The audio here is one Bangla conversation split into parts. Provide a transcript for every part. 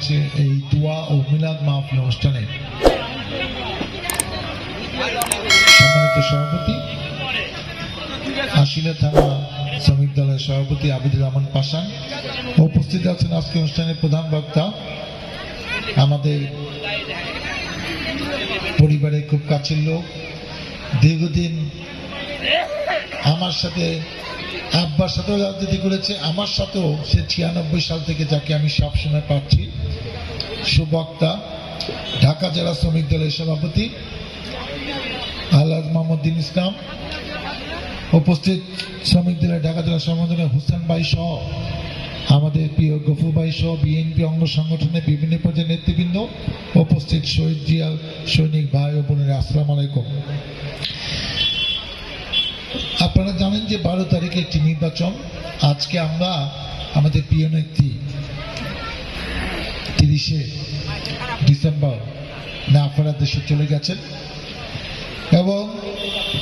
হচ্ছে এই দোয়া ও মিলাদ মাহফিল অনুষ্ঠানে সম্মানিত সভাপতি, আশিলা থানা শ্রমিক দলের সভাপতি আবিদুর রহমান পাশান, উপস্থিত আছেন আজকে অনুষ্ঠানের প্রধান বক্তা আমাদের পরিবারের খুব কাছের লোক, দীর্ঘদিন আমার সাথে আব্বার সাথেও রাজনীতি করেছে, আমার সাথেও সে 96 সাল থেকে যাকে আমি সবসময় পাচ্ছি, সুবক্তা ঢাকা জেলা শ্রমিক দলের সভাপতি আলহাজ মোহাম্মদ্দিন ইসলাম, উপস্থিত শ্রমিক দলের ঢাকা জেলা সভাপতি হুসেন ভাই সহ আমাদের প্রিয় গফুর ভাই সহ বিএনপি অঙ্গ সংগঠনের বিভিন্ন পর্যায়ের নেতৃবৃন্দ, উপস্থিত শহীদ জিয়া সৈনিক ভাই ও বোনেরা, আসসালামু আলাইকুম। আপনারা জানেন যে 12 তারিখে একটি নির্বাচন। আজকে আমরা আমাদের প্রিয় নেত্রী 30শে ডিসেম্বর না ফেরার দেশে চলে গেছেন এবং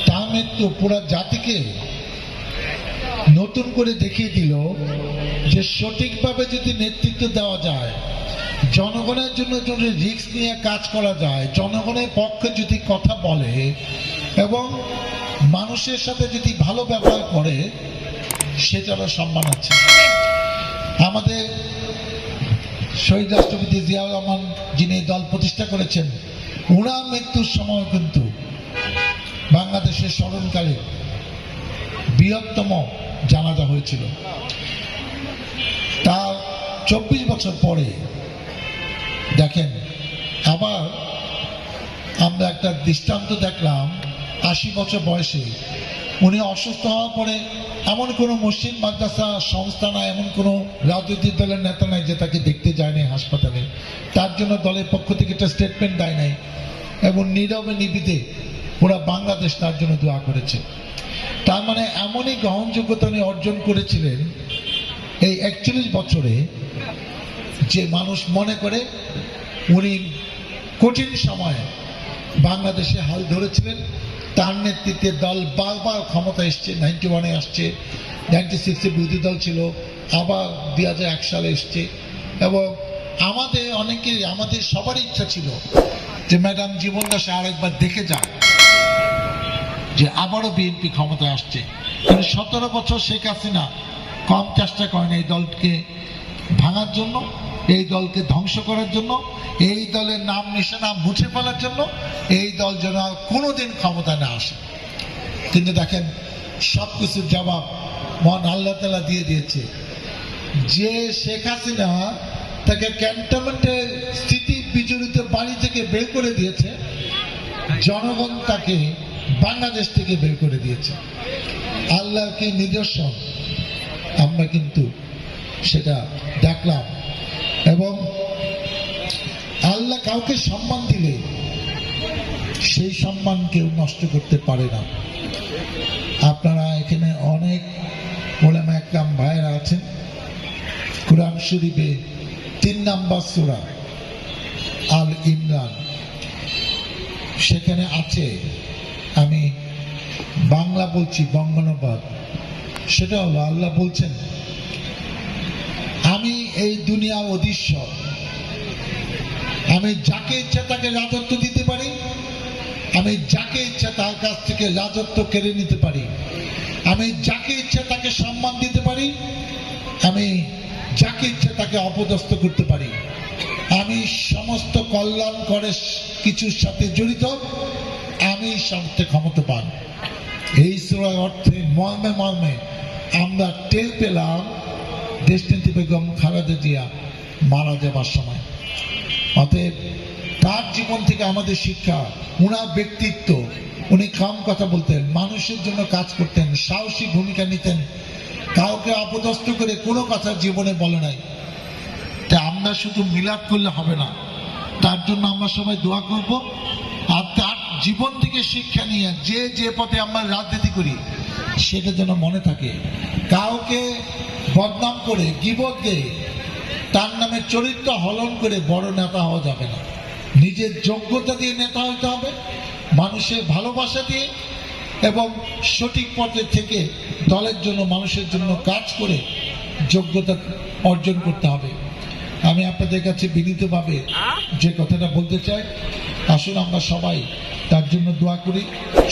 তার মৃত্যু পুরো জাতিকে নতুন করে দেখিয়ে দিল যে সঠিকভাবে যদি নেতৃত্ব দেওয়া যায়, জনগণের জন্য যদি রিস্ক নিয়ে কাজ করা যায়, জনগণের পক্ষে যদি কথা বলে এবং মানুষের সাথে যদি ভালো ব্যবহার করে, সেটারও সম্মান আছে। আমাদের শহীদ রাষ্ট্রপতি জিয়াউর রহমান যিনি দল প্রতিষ্ঠা করেছেন, ওনার মৃত্যুর সময় কিন্তু বাংলাদেশের স্মরণকালে বৃহত্তম জানাজা হয়েছিল। তার 24 বছর পরে দেখেন আবার আমরা একটা দৃষ্টান্ত দেখলাম। 80 বছর বয়সে উনি অসুস্থ হওয়ার পরে এমন কোনো মসজিদ মাদ্রাসা সংস্থা নাই, এমন কোনো রাজনৈতিক দলের নেতা নাই যে তাকে দেখতে যায়নি হাসপাতালে, তার জন্য দলের পক্ষ থেকে একটা স্টেটমেন্ট দেয় নাই এবং নীরবে নিবিতে পুরা বাংলাদেশ তার জন্য দোয়া করেছে। তার মানে এমনই গ্রহণযোগ্যতা উনি অর্জন করেছিলেন এই 41 বছরে যে মানুষ মনে করে উনি কঠিন সময়ে বাংলাদেশে হাল ধরেছিলেন। তার নেতৃত্বে দল বারবার ক্ষমতা এসছে, 91-এ আসছে, 96-এ বিরোধী দল ছিল, আবার 2001 সালে এসছে এবং আমাদের সবারই ইচ্ছা ছিল যে ম্যাডাম জীবন দাসে আরেকবার দেখে যান যে আবারও বিএনপি ক্ষমতায় আসছে। কিন্তু 17 বছর শেখ হাসিনা কম চেষ্টা করেন এই দলকে ভাঙার জন্য, এই দলকে ধ্বংস করার জন্য, এই দলের নাম নিশানা মুছে ফেলার জন্য, এই দল যেন আর কোনোদিন ক্ষমতা না আসে। কিন্তু দেখেন সবকিছুর জবাব মহান আল্লাহ তাআলা দিয়ে দিয়েছে। যে শেখ হাসিনা তাকে ক্যান্টনমেন্টের স্থিতি বিজড়িত বাড়ি থেকে বের করে দিয়েছে, জনগণ তাকে বাংলাদেশ থেকে বের করে দিয়েছে। আল্লাহর কি নিদর্শন, আমরা কিন্তু সেটা দেখলাম। এবং আল্লাহ কাউকে সম্মান দিলে সেই সম্মান কেউ নষ্ট করতে পারে না। আপনারা এখানে অনেক ওলামা একরাম ভাইয়েরা আছেন, কুরআন শরীফে 3 নম্বর সূরা আল ইমরান সেখানে আছে, আমি বাংলা বলছি বঙ্গানুবাদ, সেটা হলো আল্লাহ বলছেন, আমি এই দুনিয়ার অধীশ্বর, আমি যাকে ইচ্ছা তাকে রাজত্ব দিতে পারি, আমি যাকে ইচ্ছা তার কাছ থেকে রাজত্ব কেড়ে নিতে পারি, আমি যাকে ইচ্ছা তাকে সম্মান দিতে পারি, আমি যাকে ইচ্ছা তাকে অপদস্থ করতে পারি, আমি সমস্ত কল্যাণ করে কিছুর সাথে জড়িত, আমি সবচেয়ে ক্ষমতাবান। এই সূরার অর্থে মর্মে মর্মে আমরা টের পেলাম দেশনেত্রী বেগম খালেদা জিয়া মারা যাবার সময়। অতএব তার জীবন থেকে আমাদের শিক্ষা, উনার ব্যক্তিত্ব, উনি কাম কথা বলতেন, মানুষের জন্য কাজ করতেন, সাহসী ভূমিকা নিতেন, কাউকে অপদস্থ করে কোনো কথা জীবনে বলে নাই। তা আমরা শুধু মিলাদ করলে হবে না, তার জন্য আমরা সবাই দোয়া করব। আর তার জীবন থেকে শিক্ষা নিয়ে যে পথে আমরা রাজনীতি করি সেটা যেন মনে থাকে। কাউকে বদনাম করে গীবত দিয়ে তার নামে চরিত্র হলন করে বড় নেতা হওয়া যাবে না। নিজের যোগ্যতা দিয়ে নেতা হতে হবে, মানুষের ভালোবাসা দিয়ে এবং সঠিক পথে থেকে দলের জন্য মানুষের জন্য কাজ করে যোগ্যতা অর্জন করতে হবে। আমি আপনাদের কাছে বিনীতভাবে যে কথাটা বলতে চাই, আসুন আমরা সবাই তার জন্য দোয়া করি।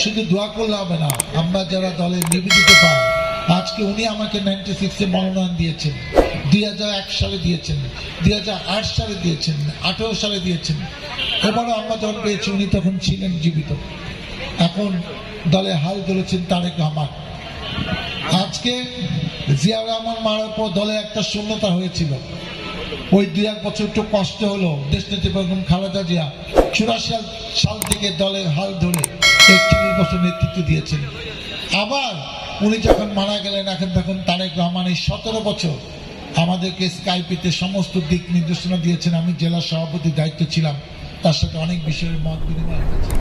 শুধু দোয়া করলে হবে না, আমরা যারা দলে নিবেদিত পাই, আজকে উনি আমাকে 96-এ মনোনয়ন দিয়েছেন, 2001 সালে দিয়েছেন, 2008 সালে দিয়েছেন, 2018 সালে দিয়েছেন। এবারও আমরা যখন পেয়েছি উনি তখন ছিলেন জীবিত। এখন দলে হাল ধরেছেন তারেক রহমান। আজকে জিয়াউর রহমান মারার পর দলে একটা শূন্যতা হয়েছিল। ওই 2-1 বছর একটু কষ্ট হলো। দেশনেত্রী বেগম খালেদা জিয়া 84 সাল থেকে দলের হাল ধরে 31 বছর নেতৃত্ব দিয়েছেন। আবার উনি যখন মারা গেলেন, এখন তখন তারেক রহমান এই 17 বছর আমাদেরকে স্কাইপিতে সমস্ত দিক নির্দেশনা দিয়েছেন। আমি জেলা সভাপতির দায়িত্ব ছিলাম, তার সাথে অনেক বিষয়ের মত বিনিময় হয়েছে।